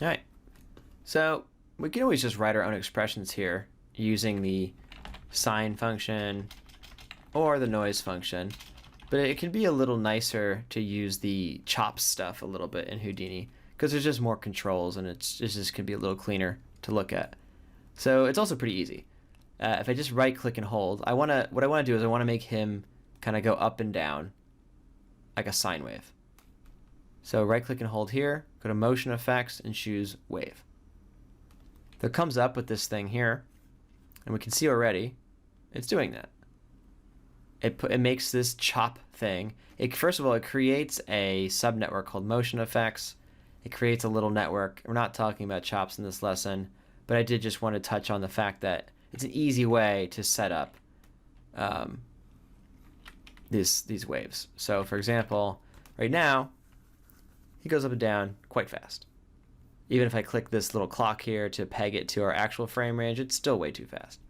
All right. So we can always just write our own expressions here using the sine function or the noise function, but it can be a little nicer to use the chop stuff a little bit in Houdini because there's just more controls and it just can be a little cleaner to look at. So it's also pretty easy. If I just right click and hold, what I want to do is I want to make him kind of go up and down like a sine wave. So right click and hold here, go to motion effects and choose wave. So it comes up with this thing here, and we can see already it's doing that. It makes this chop thing. First of all, it creates a subnetwork called motion effects. It creates a little network. We're not talking about chops in this lesson, but I did just want to touch on the fact that it's an easy way to set up these waves. So for example, right now, he goes up and down quite fast. Even if I click this little clock here to peg it to our actual frame range, it's still way too fast.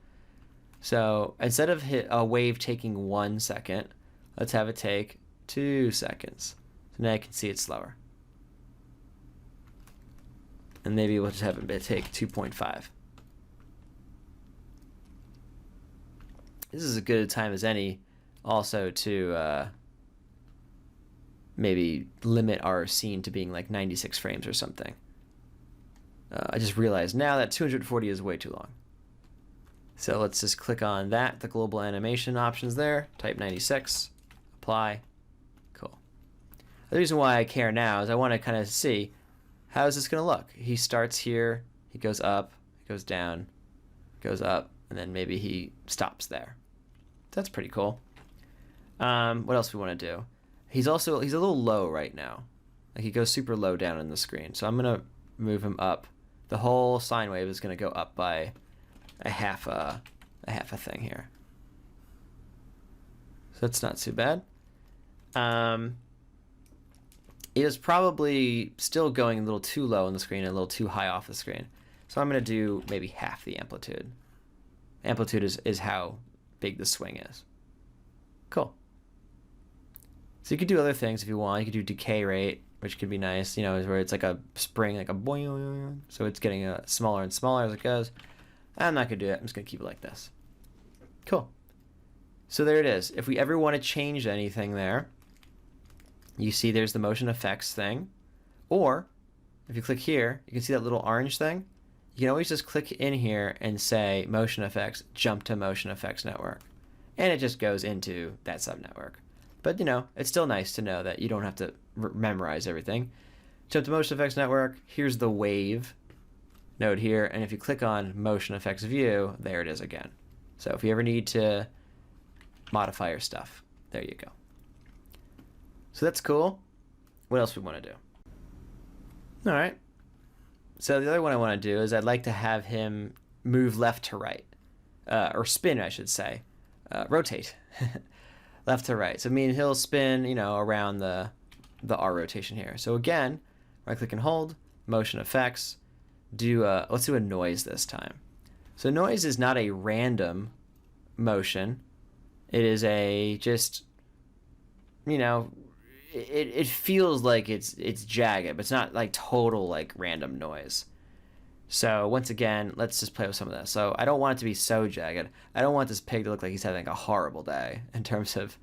So instead of a wave taking 1 second, let's have it take 2 seconds. So now I can see it slower. And maybe we'll just have it take 2.5. This is as good a time as any also to maybe limit our scene to being like 96 frames or something. I just realized now that 240 is way too long. So let's just click on that, the global animation options there, type 96, apply, cool. The reason why I care now is I want to kind of see how is this going to look. He starts here, he goes up, he goes down, goes up, and then maybe he stops there. That's pretty cool. What else do we want to do? He's a little low right now. Like he goes super low down in the screen. So I'm going to move him up. The whole sine wave is going to go up by a half a thing here. So that's not too bad. It is probably still going a little too low on the screen and a little too high off the screen. So I'm going to do maybe half the amplitude. Amplitude is how big the swing is. Cool. So you could do other things if you want. You could do decay rate, which could be nice, where it's like a spring, like a boing, so it's getting smaller and smaller as it goes. I'm not going to do it. I'm just going to keep it like this. Cool. So there it is. If we ever want to change anything there, you see there's the motion effects thing. Or if you click here, you can see that little orange thing. You can always just click in here and say motion effects, jump to motion effects network. And it just goes into that subnetwork. But, it's still nice to know that you don't have to memorize everything. Jump to motion effects network. Here's the wave node here. And if you click on motion effects view, there it is again. So if you ever need to modify your stuff, there you go. So that's cool. What else do we want to do? All right. So the other one I want to do is I'd like to have him move left to right. Or spin, I should say. Rotate. Left to right. So he'll spin, around the R rotation here. So again, right click and hold, motion effects, let's do a noise this time. So noise is not a random motion. It is it feels like it's jagged, but it's not like total like random noise. So once again, let's just play with some of that. So I don't want it to be so jagged. I don't want this pig to look like he's having a horrible day in terms of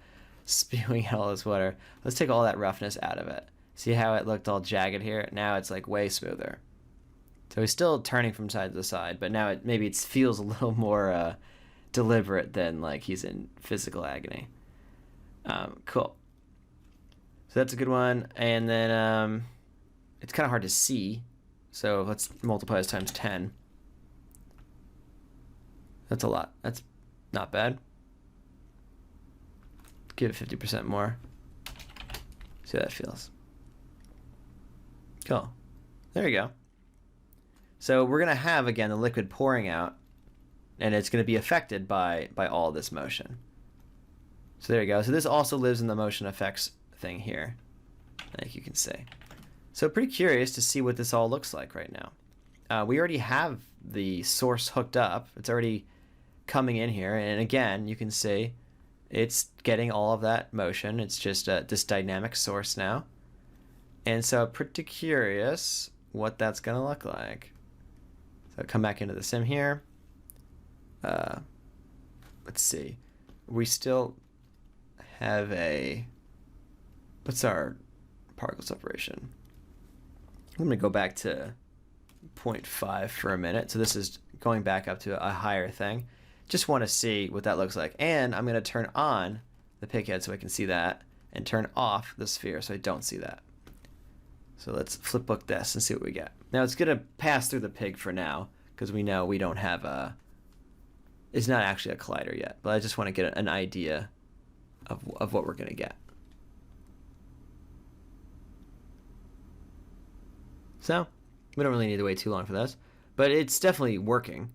spewing all this water. Let's take all that roughness out of it. See how it looked all jagged here? Now it's like way smoother. So he's still turning from side to side, but now maybe it feels a little more deliberate than like he's in physical agony. Cool. So that's a good one. And then it's kind of hard to see. So let's multiply this times 10. That's a lot. That's not bad. Give it 50% more. See how that feels. Cool. There you go. So we're going to have, again, the liquid pouring out, and it's going to be affected by all this motion. So there you go. So this also lives in the motion effects thing here, like you can see. So pretty curious to see what this all looks like right now. We already have the source hooked up. It's already coming in here. And again, you can see it's getting all of that motion. It's just this dynamic source now. And so pretty curious what that's going to look like. So come back into the sim here. Let's see. We still have what's our particle separation? I'm going to go back to 0.5 for a minute. So this is going back up to a higher thing. Just want to see what that looks like. And I'm going to turn on the pig head so I can see that, and turn off the sphere so I don't see that. So let's flipbook this and see what we get. Now it's going to pass through the pig for now, because we know we don't have it's not actually a collider yet, but I just want to get an idea of what we're going to get. So we don't really need to wait too long for this, but it's definitely working.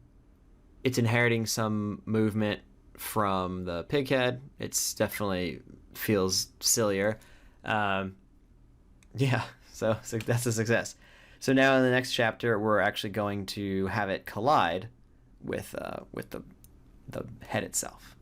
It's inheriting some movement from the pig head. It's definitely feels sillier. Yeah, so that's a success. So now in the next chapter, we're actually going to have it collide with the head itself.